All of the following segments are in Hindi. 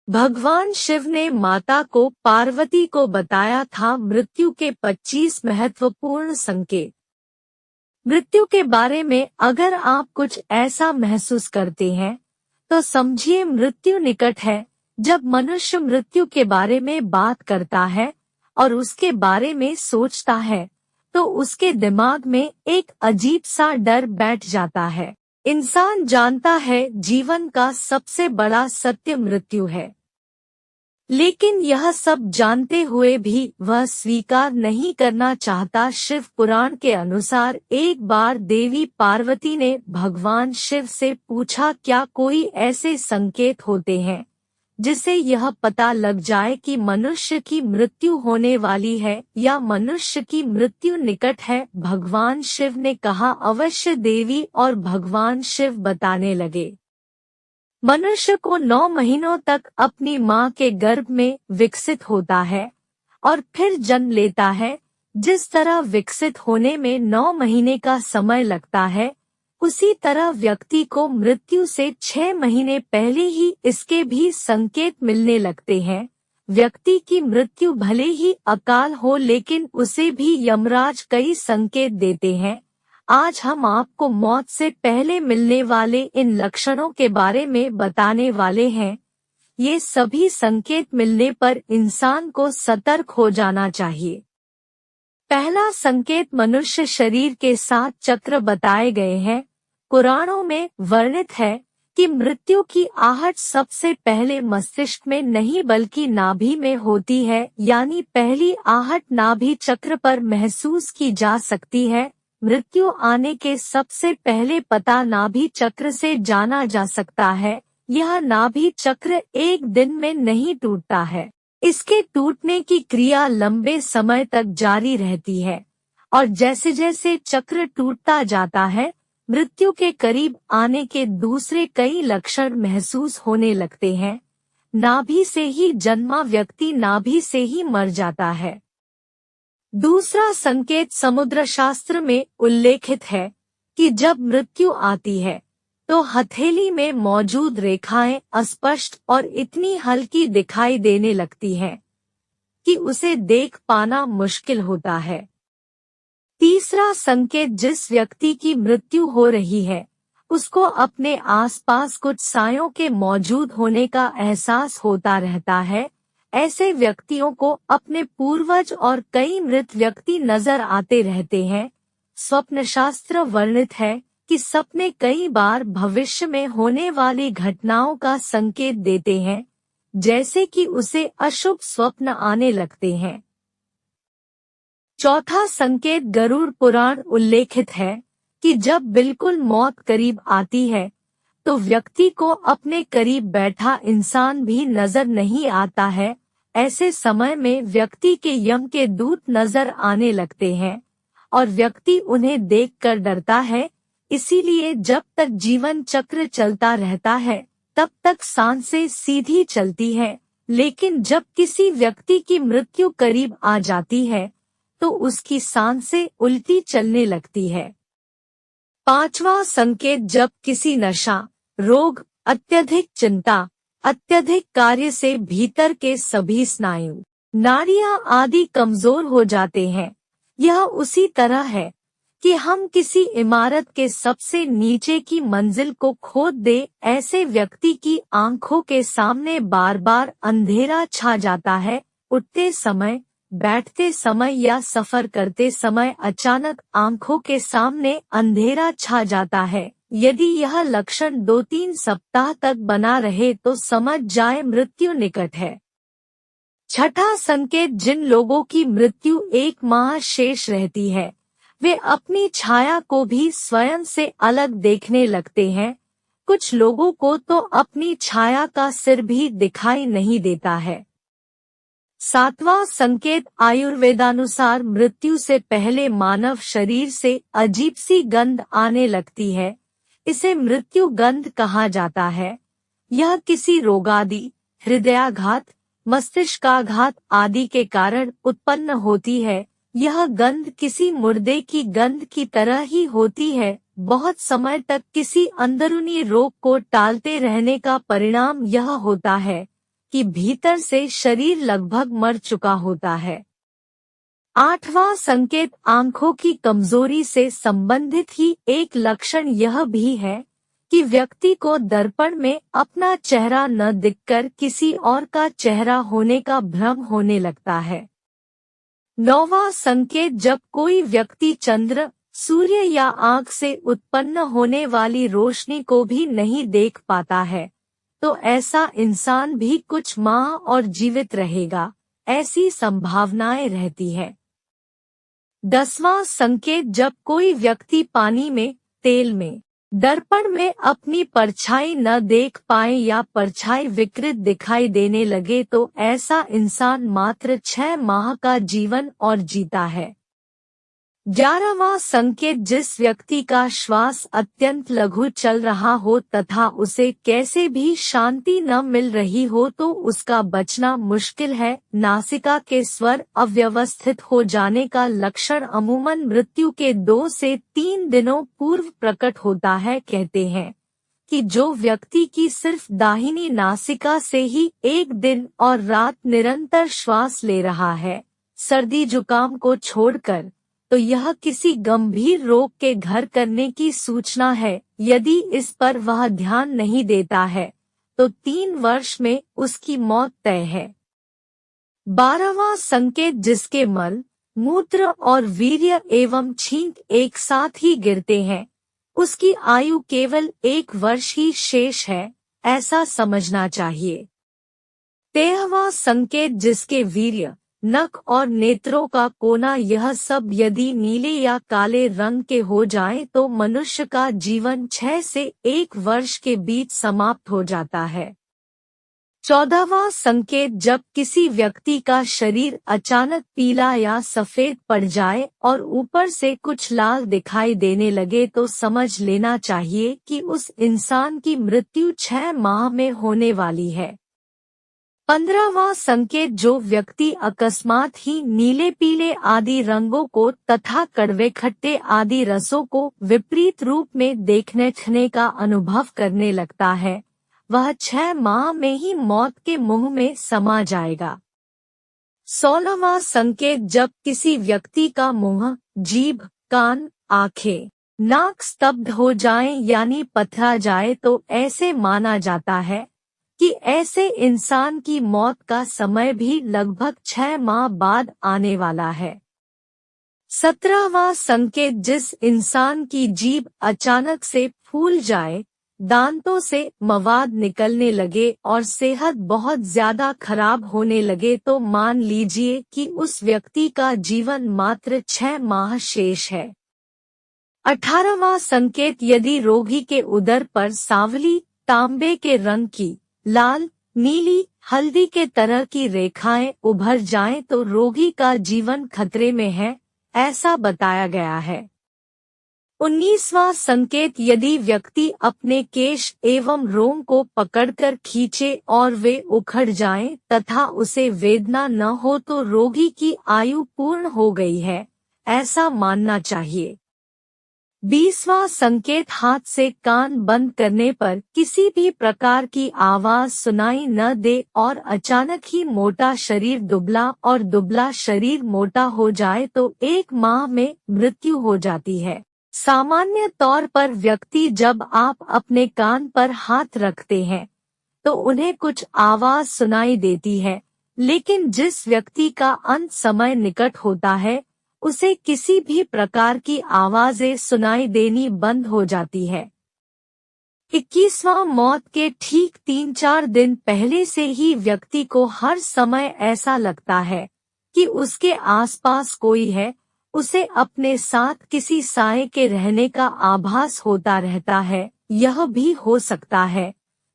भगवान शिव ने माता को पार्वती को बताया था मृत्यु के 25 महत्वपूर्ण संकेत। मृत्यु के बारे में अगर आप कुछ ऐसा महसूस करते हैं तो समझिए मृत्यु निकट है। जब मनुष्य मृत्यु के बारे में बात करता है और उसके बारे में सोचता है तो उसके दिमाग में एक अजीब सा डर बैठ जाता है। इंसान जानता है जीवन का सबसे बड़ा सत्य मृत्यु है, लेकिन यह सब जानते हुए भी वह स्वीकार नहीं करना चाहता। शिव पुराण के अनुसार एक बार देवी पार्वती ने भगवान शिव से पूछा, क्या कोई ऐसे संकेत होते हैं जिससे यह पता लग जाए कि मनुष्य की मृत्यु होने वाली है या मनुष्य की मृत्यु निकट है? भगवान शिव ने कहा, अवश्य देवी। और भगवान शिव बताने लगे, मनुष्य को 9 महीनों तक अपनी माँ के गर्भ में विकसित होता है और फिर जन्म लेता है। जिस तरह विकसित होने में 9 महीने का समय लगता है, उसी तरह व्यक्ति को मृत्यु से 6 महीने पहले ही इसके भी संकेत मिलने लगते हैं। व्यक्ति की मृत्यु भले ही अकाल हो, लेकिन उसे भी यमराज कई संकेत देते हैं। आज हम आपको मौत से पहले मिलने वाले इन लक्षणों के बारे में बताने वाले हैं। ये सभी संकेत मिलने पर इंसान को सतर्क हो जाना चाहिए। पहला संकेत, मनुष्य शरीर के 7 चक्र बताए गए हैं। पुराणों में वर्णित है कि मृत्यु की आहट सबसे पहले मस्तिष्क में नहीं बल्कि नाभि में होती है, यानी पहली आहट नाभि चक्र पर महसूस की जा सकती है। मृत्यु आने के सबसे पहले पता नाभि चक्र से जाना जा सकता है। यह नाभि चक्र एक दिन में नहीं टूटता है, इसके टूटने की क्रिया लंबे समय तक जारी रहती है और जैसे जैसे चक्र टूटता जाता है, मृत्यु के करीब आने के दूसरे कई लक्षण महसूस होने लगते हैं। नाभि से ही जन्मा व्यक्ति नाभि से ही मर जाता है। दूसरा संकेत, समुद्र शास्त्र में उल्लेखित है कि जब मृत्यु आती है तो हथेली में मौजूद रेखाएं अस्पष्ट और इतनी हल्की दिखाई देने लगती हैं कि उसे देख पाना मुश्किल होता है। तीसरा संकेत, जिस व्यक्ति की मृत्यु हो रही है उसको अपने आसपास कुछ सायों के मौजूद होने का एहसास होता रहता है। ऐसे व्यक्तियों को अपने पूर्वज और कई मृत व्यक्ति नजर आते रहते हैं। स्वप्न शास्त्र वर्णित है कि सपने कई बार भविष्य में होने वाली घटनाओं का संकेत देते हैं, जैसे कि उसे अशुभ स्वप्न आने लगते हैं। चौथा संकेत, गरुड़ पुराण उल्लेखित है कि जब बिल्कुल मौत करीब आती है तो व्यक्ति को अपने करीब बैठा इंसान भी नजर नहीं आता है। ऐसे समय में व्यक्ति के यम के दूत नजर आने लगते हैं और व्यक्ति उन्हें देखकर डरता है। इसीलिए जब तक जीवन चक्र चलता रहता है तब तक सांसें सीधी चलती है, लेकिन जब किसी व्यक्ति की मृत्यु करीब आ जाती है तो उसकी सांसें उल्टी चलने लगती है। पांचवा संकेत, जब किसी नशा, रोग, अत्यधिक चिंता, अत्यधिक कार्य से भीतर के सभी स्नायु, नाड़ियां आदि कमजोर हो जाते हैं। यह उसी तरह है कि हम किसी इमारत के सबसे नीचे की मंजिल को खोद दे। ऐसे व्यक्ति की आंखों के सामने बार बार अंधेरा छा जाता है। उठते समय, बैठते समय या सफर करते समय अचानक आंखों के सामने अंधेरा छा जाता है। यदि यह लक्षण 2-3 सप्ताह तक बना रहे तो समझ जाए मृत्यु निकट है। छठा संकेत, जिन लोगों की मृत्यु 1 माह शेष रहती है वे अपनी छाया को भी स्वयं से अलग देखने लगते हैं। कुछ लोगों को तो अपनी छाया का सिर भी दिखाई नहीं देता है। 7वां संकेत, आयुर्वेदानुसार मृत्यु से पहले मानव शरीर से अजीब सी गंध आने लगती है। इसे मृत्यु गंध कहा जाता है। यह किसी रोगादि, हृदयाघात, मस्तिष्काघात आदि के कारण उत्पन्न होती है। यह गंध किसी मुर्दे की गंध की तरह ही होती है। बहुत समय तक किसी अंदरूनी रोग को टालते रहने का परिणाम यह होता है कि भीतर से शरीर लगभग मर चुका होता है। 8वां संकेत आंखों की कमजोरी से संबंधित ही एक लक्षण यह भी है कि व्यक्ति को दर्पण में अपना चेहरा न दिखकर किसी और का चेहरा होने का भ्रम होने लगता है। 9वां संकेत जब कोई व्यक्ति चंद्र, सूर्य या आँख से उत्पन्न होने वाली रोशनी को भी नहीं देख पाता है, तो ऐसा इंसान भी कुछ माह और जीवित रहेगा, ऐसी संभावनाएं रहती है। 10वां संकेत जब कोई व्यक्ति पानी में, तेल में, दर्पण में अपनी परछाई न देख पाए या परछाई विकृत दिखाई देने लगे तो ऐसा इंसान मात्र 6 माह का जीवन और जीता है। 11वां संकेत जिस व्यक्ति का श्वास अत्यंत लघु चल रहा हो तथा उसे कैसे भी शांति न मिल रही हो तो उसका बचना मुश्किल है। नासिका के स्वर अव्यवस्थित हो जाने का लक्षण अमूमन मृत्यु के 2 से 3 दिनों पूर्व प्रकट होता है। कहते हैं कि जो व्यक्ति की सिर्फ दाहिनी नासिका से ही 1 दिन और रात निरंतर श्वास ले रहा है, सर्दी जुकाम को छोड़कर, तो यह किसी गंभीर रोग के घर करने की सूचना है। यदि इस पर वह ध्यान नहीं देता है तो 3 वर्ष में उसकी मौत तय है। 12वां संकेत जिसके मल, मूत्र और वीर्य एवं छींक एक साथ ही गिरते हैं, उसकी आयु केवल 1 वर्ष ही शेष है, ऐसा समझना चाहिए। 13वां संकेत जिसके वीर्य, नख और नेत्रों का कोना यह सब यदि नीले या काले रंग के हो जाए तो मनुष्य का जीवन 6 से 1 वर्ष के बीच समाप्त हो जाता है। 14वां संकेत जब किसी व्यक्ति का शरीर अचानक पीला या सफेद पड़ जाए और ऊपर से कुछ लाल दिखाई देने लगे तो समझ लेना चाहिए कि उस इंसान की मृत्यु 6 माह में होने वाली है। 15वां संकेत जो व्यक्ति अकस्मात ही नीले पीले आदि रंगों को तथा कड़वे खट्टे आदि रसों को विपरीत रूप में देखने का अनुभव करने लगता है, वह 6 माह में ही मौत के मुंह में समा जाएगा। 16वां संकेत जब किसी व्यक्ति का मुंह, जीभ, कान, आंखें, नाक स्तब्ध हो जाएं यानी पथरा जाए तो ऐसे माना जाता है कि ऐसे इंसान की मौत का समय भी लगभग 6 माह बाद आने वाला है। 17वां संकेत जिस इंसान की जीभ अचानक से फूल जाए, दांतों से मवाद निकलने लगे और सेहत बहुत ज्यादा खराब होने लगे तो मान लीजिए कि उस व्यक्ति का जीवन मात्र 6 माह शेष है। 18वां संकेत यदि रोगी के उदर पर सांवली, तांबे के रंग की, लाल, नीली, हल्दी के तरह की रेखाएं उभर जाएं तो रोगी का जीवन खतरे में है, ऐसा बताया गया है। 19वां संकेत यदि व्यक्ति अपने केश एवं रोम को पकड़कर खींचे और वे उखड़ जाएं तथा उसे वेदना न हो तो रोगी की आयु पूर्ण हो गई है, ऐसा मानना चाहिए। 20वां संकेत हाथ से कान बंद करने पर किसी भी प्रकार की आवाज सुनाई न दे और अचानक ही मोटा शरीर दुबला और दुबला शरीर मोटा हो जाए तो 1 माह में मृत्यु हो जाती है। सामान्य तौर पर व्यक्ति जब आप अपने कान पर हाथ रखते हैं तो उन्हें कुछ आवाज सुनाई देती है, लेकिन जिस व्यक्ति का अंत समय निकट होता है उसे किसी भी प्रकार की आवाजें सुनाई देनी बंद हो जाती है। 21वां मौत के ठीक 3-4 दिन पहले से ही व्यक्ति को हर समय ऐसा लगता है कि उसके आसपास कोई है, उसे अपने साथ किसी साए के रहने का आभास होता रहता है। यह भी हो सकता है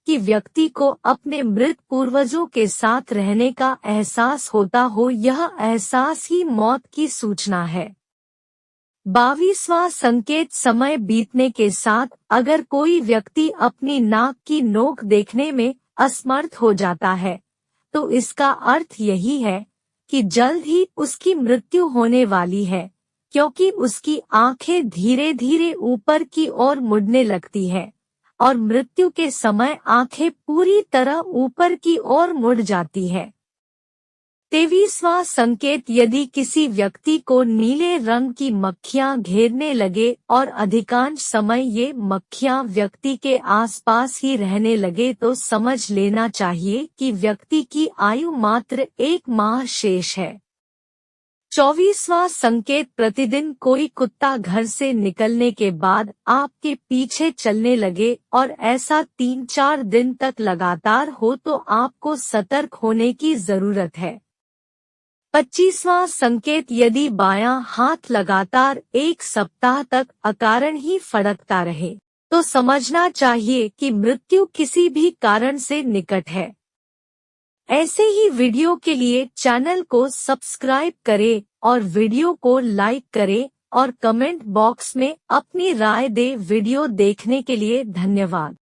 कि व्यक्ति को अपने मृत पूर्वजों के साथ रहने का एहसास होता हो, यह एहसास ही मौत की सूचना है। 22वां संकेत समय बीतने के साथ अगर कोई व्यक्ति अपनी नाक की नोक देखने में असमर्थ हो जाता है तो इसका अर्थ यही है कि जल्द ही उसकी मृत्यु होने वाली है, क्योंकि उसकी आंखें धीरे धीरे ऊपर की ओर मुड़ने लगती है। और मृत्यु के समय आंखें पूरी तरह ऊपर की ओर मुड़ जाती है। 23वां संकेत, यदि किसी व्यक्ति को नीले रंग की मक्खियां घेरने लगे और अधिकांश समय ये मक्खियां व्यक्ति के आसपास ही रहने लगे तो समझ लेना चाहिए कि व्यक्ति की आयु मात्र 1 माह शेष है। 24वां संकेत, प्रतिदिन कोई कुत्ता घर से निकलने के बाद आपके पीछे चलने लगे और ऐसा 3-4 दिन तक लगातार हो तो आपको सतर्क होने की जरूरत है। 25वां संकेत, यदि बायां हाथ लगातार 1 सप्ताह तक अकारण ही फड़कता रहे तो समझना चाहिए कि मृत्यु किसी भी कारण से निकट है। ऐसे ही वीडियो के लिए चैनल को सब्सक्राइब करें और वीडियो को लाइक करें और कमेंट बॉक्स में अपनी राय दें। वीडियो देखने के लिए धन्यवाद।